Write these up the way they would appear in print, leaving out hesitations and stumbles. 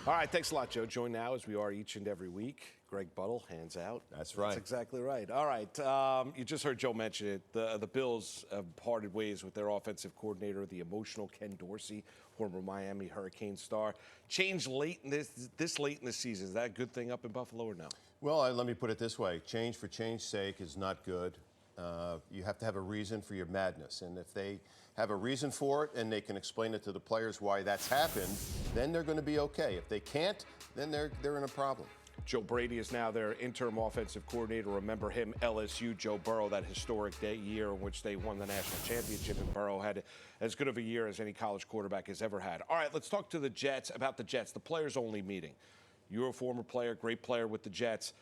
All right, thanks a lot, Joe. Join now, as we are each and every week. Greg Buttle, hands out. That's right. That's exactly right. All right, you just heard Joe mention it. The Bills have parted ways with their offensive coordinator, the emotional Ken Dorsey, former Miami Hurricane star. Change late in this late in the season. Is that a good thing up in Buffalo or no? Well, let me put it this way. Change for change's sake is not good. You have to have a reason for your madness. And if they have a reason for it and they can explain it to the players why that's happened, then they're going to be okay. If they can't, then they're in a problem. Joe Brady is now their interim offensive coordinator. Remember him, LSU, Joe Burrow, that historic year in which they won the national championship, and Burrow had as good of a year as any college quarterback has ever had. All right, let's talk to the Jets about the Jets, the players-only meeting. You're a former player, great player with the Jets.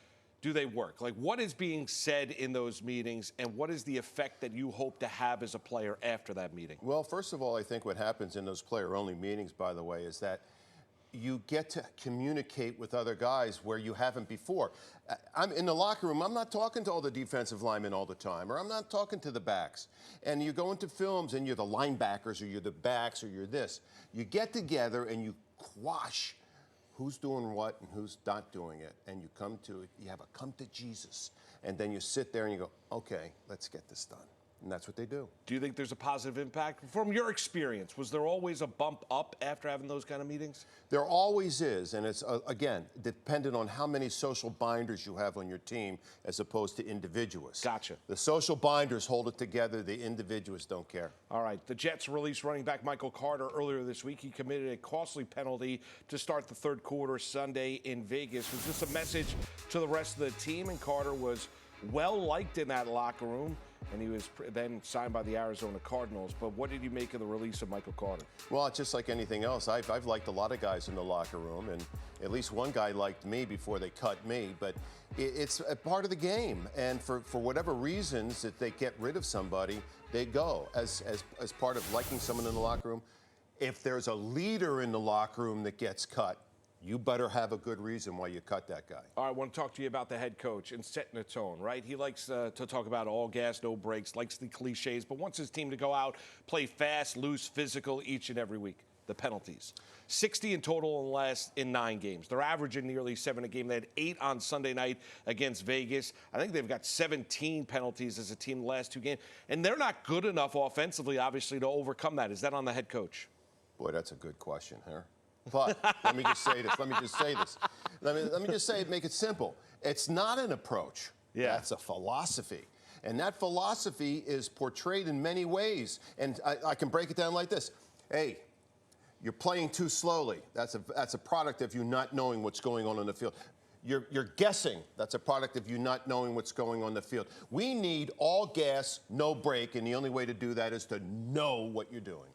Do they work? Like, what is being said in those meetings, and what is the effect that you hope to have as a player after that meeting? Well, first of all, I think what happens in those player-only meetings, by the way, is that you get to communicate with other guys where you haven't before. I'm in the locker room. I'm not talking to all the defensive linemen all the time, or I'm not talking to the backs. And you go into films, and you're the linebackers, or you're the backs, or you're this. You get together, and you quash who's doing what and who's not doing it. And you have a come to Jesus. And then you sit there, and you go, okay, let's get this done. And that's what they do. Do you think there's a positive impact? From your experience, was there always a bump up after having those kind of meetings? There always is, and it's, again, dependent on how many social binders you have on your team as opposed to individuals. Gotcha. The social binders hold it together. The individuals don't care. All right. The Jets released running back Michael Carter earlier this week. He committed a costly penalty to start the third quarter Sunday in Vegas. Was this a message to the rest of the team? And Carter was well-liked in that locker room, and he was then signed by the Arizona Cardinals. But what did you make of the release of Michael Carter? Well, just like anything else, I've liked a lot of guys in the locker room, and at least one guy liked me before they cut me. But it's a part of the game, and for whatever reasons that they get rid of somebody, they go as part of liking someone in the locker room. If there's a leader in the locker room that gets cut, you better have a good reason why you cut that guy. All right, I want to talk to you about the head coach and setting a tone, right? He likes to talk about all gas, no brakes, likes the cliches, but wants his team to go out, play fast, loose, physical each and every week. The penalties. 60 in total in 9 games. They're averaging nearly 7 a game. They had 8 on Sunday night against Vegas. I think they've got 17 penalties as a team the last 2 games. And they're not good enough offensively, obviously, to overcome that. Is that on the head coach? Boy, that's a good question, huh? But let me just say this. Let me just say it, make it simple. It's not an approach. Yeah. That's a philosophy. And that philosophy is portrayed in many ways. And I can break it down like this. Hey, you're playing too slowly. That's a product of you not knowing what's going on the field. You're guessing. That's a product of you not knowing what's going on the field. We need all gas, no brake, and the only way to do that is to know what you're doing.